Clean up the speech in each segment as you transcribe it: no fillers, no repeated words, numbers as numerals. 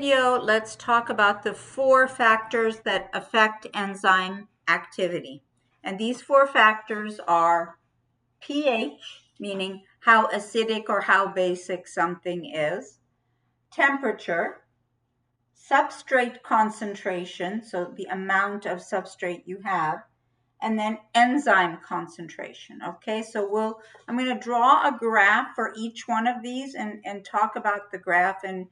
Video, let's talk about the 4 factors that affect enzyme activity. And these 4 factors are pH, meaning how acidic or how basic something is, temperature, substrate concentration, so the amount of substrate you have, and then enzyme concentration. Okay, so I'm going to draw a graph for each one of these and talk about the graph and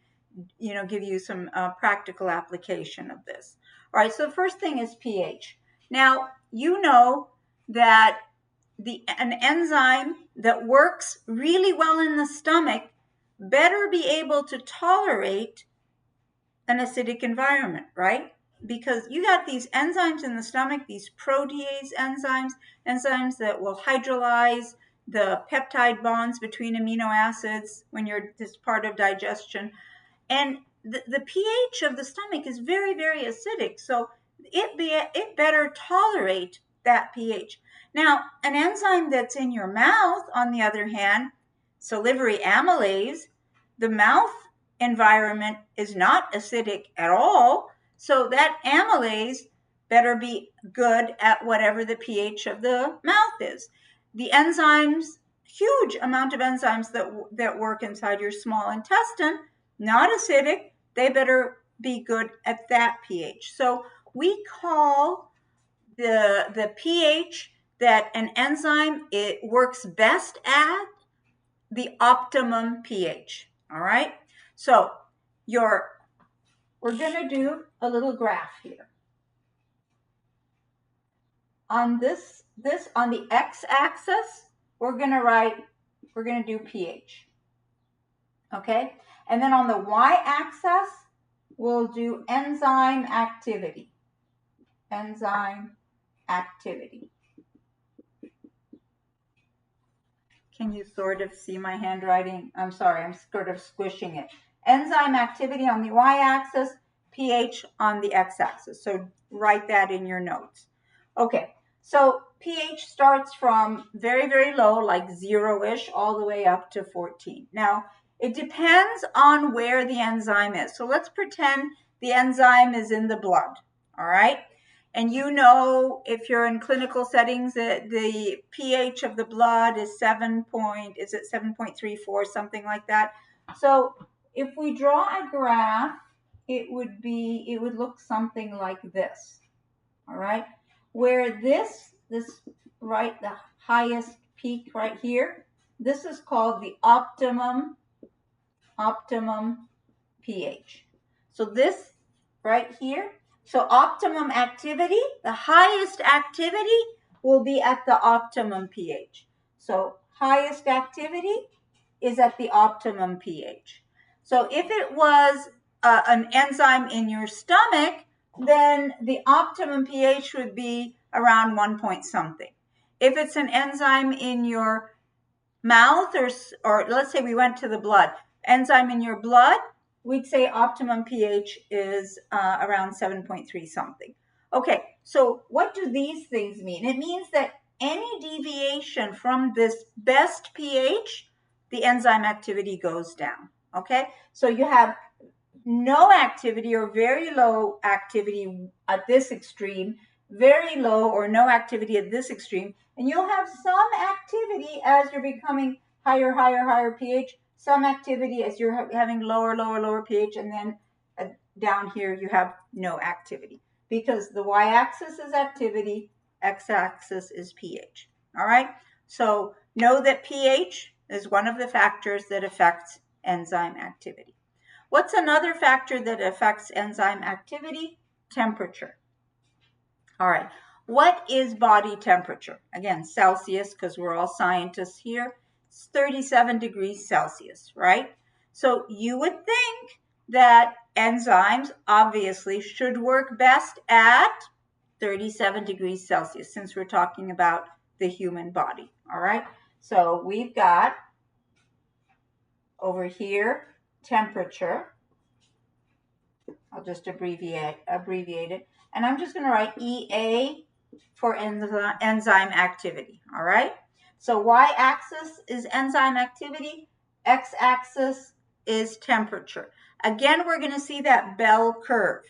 give you some practical application of this. All right, so the first thing is pH. Now, you know that an enzyme that works really well in the stomach better be able to tolerate an acidic environment, right? Because you got these enzymes in the stomach, these protease enzymes that will hydrolyze the peptide bonds between amino acids when you're this part of digestion. And the pH of the stomach is very, very acidic, so it better tolerate that pH. Now, an enzyme that's in your mouth, on the other hand, salivary amylase, the mouth environment is not acidic at all, so that amylase better be good at whatever the pH of the mouth is. The enzymes, huge amount of enzymes that work inside your small intestine, not acidic, they better be good at that pH. So we call the pH that an enzyme it works best at the optimum pH. All right. So we're going to do a little graph here. On this on the x-axis, we're going to do pH. Okay? And then on the y-axis, we'll do enzyme activity. Enzyme activity. Can you sort of see my handwriting? I'm sorry, I'm sort of squishing it. Enzyme activity on the y-axis, pH on the x-axis. So write that in your notes. Okay, so pH starts from very, very low, like 0-ish, all the way up to 14. Now, it depends on where the enzyme is. So let's pretend the enzyme is in the blood, all right? And you know, if you're in clinical settings, the pH of the blood is 7.34, something like that. So if we draw a graph, it would look something like this, all right? Where this right, the highest peak right here, this is called the optimum pH. So this right here, so optimum activity, the highest activity will be at the optimum pH. So highest activity is at the optimum pH. So if it was an enzyme in your stomach, then the optimum pH would be around 1 point something. If it's an enzyme in your mouth, or let's say we went to the blood, enzyme in your blood, we'd say optimum pH is around 7.3 something. Okay, so what do these things mean? It means that any deviation from this best pH, the enzyme activity goes down. Okay, so you have no activity or very low activity at this extreme, very low or no activity at this extreme, and you'll have some activity as you're becoming higher pH, some activity as you're having lower pH, and then down here you have no activity, because the y-axis is activity, x-axis is pH. All right, so know that pH is one of the factors that affects enzyme activity. What's another factor that affects enzyme activity? Temperature. All right, what is body temperature? Again, Celsius, because we're all scientists here. It's 37 degrees Celsius, right? So you would think that enzymes obviously should work best at 37 degrees Celsius, since we're talking about the human body. All right, so we've got over here temperature. I'll just abbreviate it, and I'm just going to write EA for enzyme activity. All right, so y-axis is enzyme activity, x-axis is temperature. Again, we're going to see that bell curve.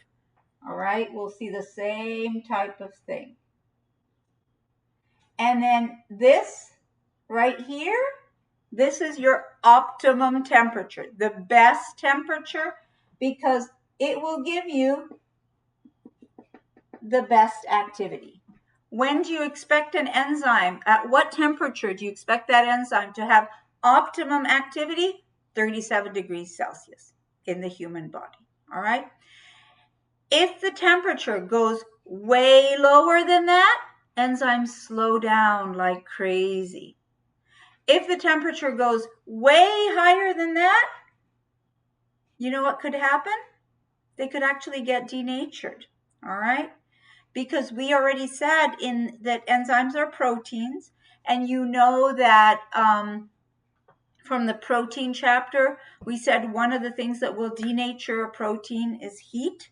All right, we'll see the same type of thing. And then this right here, this is your optimum temperature, the best temperature, because it will give you the best activity. When do you expect an enzyme? At what temperature do you expect that enzyme to have optimum activity? 37 degrees Celsius in the human body. All right. If the temperature goes way lower than that, enzymes slow down like crazy. If the temperature goes way higher than that, you know what could happen? They could actually get denatured. All right. Because we already said that enzymes are proteins, and you know that from the protein chapter, we said one of the things that will denature a protein is heat.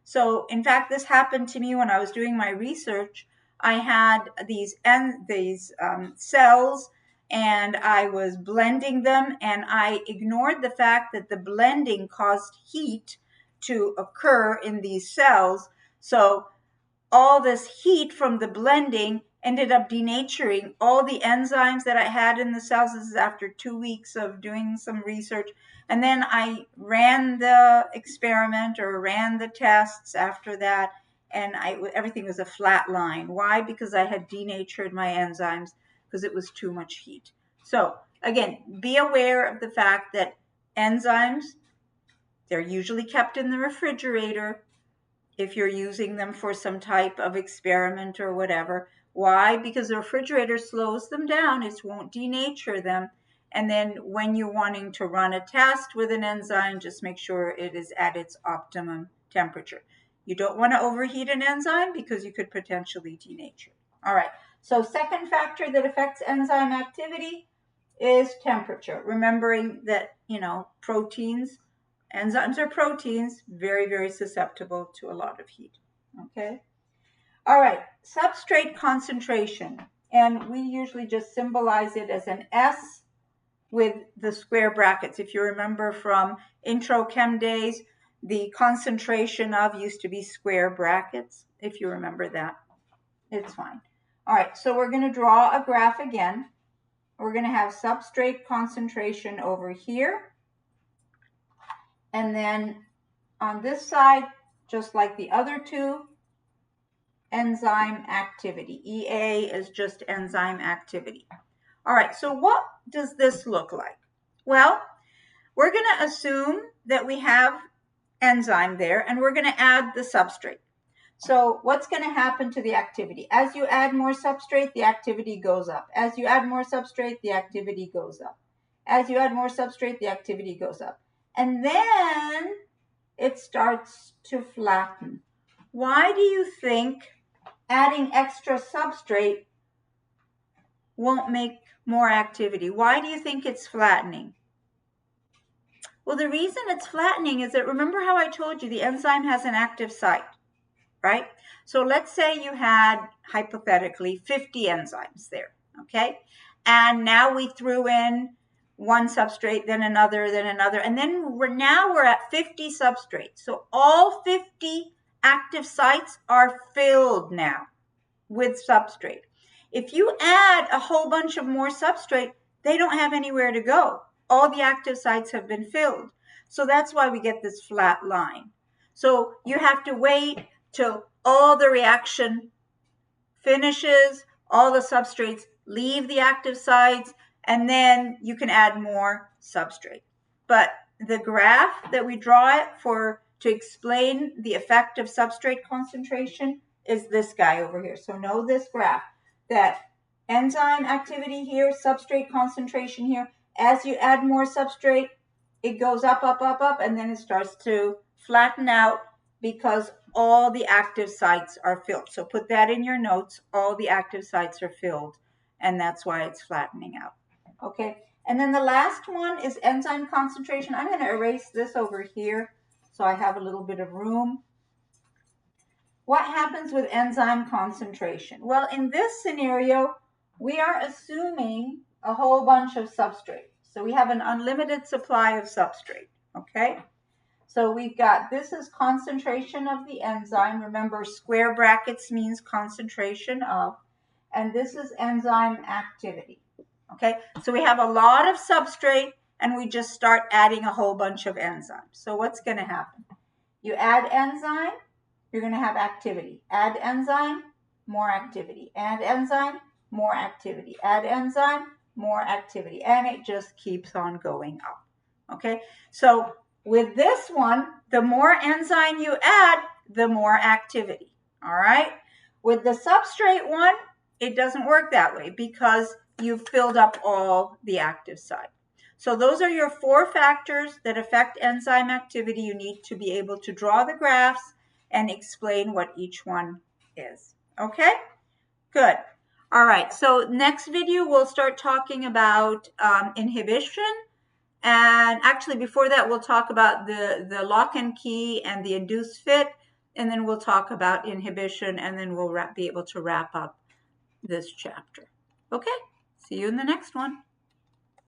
So in fact, this happened to me when I was doing my research. I had these cells, and I was blending them, and I ignored the fact that the blending caused heat to occur in these cells. So all this heat from the blending ended up denaturing all the enzymes that I had in the cells. This is after 2 weeks of doing some research. And then I ran the experiment, or ran the tests after that, and everything was a flat line. Why? Because I had denatured my enzymes because it was too much heat. So again, be aware of the fact that enzymes, they're usually kept in the refrigerator if you're using them for some type of experiment or whatever. Why? Because the refrigerator slows them down. It won't denature them. And then when you're wanting to run a test with an enzyme, just make sure it is at its optimum temperature. You don't want to overheat an enzyme because you could potentially denature. All right. So second factor that affects enzyme activity is temperature. Remembering that, proteins, enzymes are proteins, very, very susceptible to a lot of heat. Okay. All right. Substrate concentration. And we usually just symbolize it as an S with the square brackets. If you remember from intro chem days, the concentration of used to be square brackets. If you remember that, it's fine. All right. So we're going to draw a graph again. We're going to have substrate concentration over here. And then on this side, just like the other two, enzyme activity. EA is just enzyme activity. All right, so what does this look like? Well, we're going to assume that we have enzyme there, and we're going to add the substrate. So what's going to happen to the activity? As you add more substrate, the activity goes up. As you add more substrate, the activity goes up. As you add more substrate, the activity goes up. And then it starts to flatten. Why do you think adding extra substrate won't make more activity? Why do you think it's flattening? Well, the reason it's flattening is that, remember how I told you the enzyme has an active site, right? So let's say you had, hypothetically, 50 enzymes there, okay? And now we threw in one substrate, then another, and then now we're at 50 substrates. So all 50 active sites are filled now with substrate. If you add a whole bunch of more substrate, they don't have anywhere to go. All the active sites have been filled. So that's why we get this flat line. So you have to wait till all the reaction finishes, all the substrates leave the active sites, and then you can add more substrate. But the graph that we draw it for to explain the effect of substrate concentration is this guy over here. So know this graph, that enzyme activity here, substrate concentration here. As you add more substrate, it goes up, up, up, up, and then it starts to flatten out because all the active sites are filled. So put that in your notes. All the active sites are filled, and that's why it's flattening out. Okay, and then the last one is enzyme concentration. I'm going to erase this over here so I have a little bit of room. What happens with enzyme concentration? Well, in this scenario, we are assuming a whole bunch of substrate. So we have an unlimited supply of substrate, okay? So we've got, this is concentration of the enzyme. Remember, square brackets means concentration of, and this is enzyme activity. Okay, so we have a lot of substrate and we just start adding a whole bunch of enzymes. So what's going to happen? You add enzyme, you're going to have activity. Add enzyme, more activity. Add enzyme, more activity. Add enzyme, more activity. And it just keeps on going up. Okay, so with this one, the more enzyme you add, the more activity. All right, with the substrate one, it doesn't work that way because you've filled up all the active side. So those are your 4 factors that affect enzyme activity. You need to be able to draw the graphs and explain what each one is. Okay, good. All right, so next video we'll start talking about inhibition. And actually before that we'll talk about the lock and key and the induced fit, and then we'll talk about inhibition, and then we'll be able to wrap up this chapter. Okay, see you in the next one.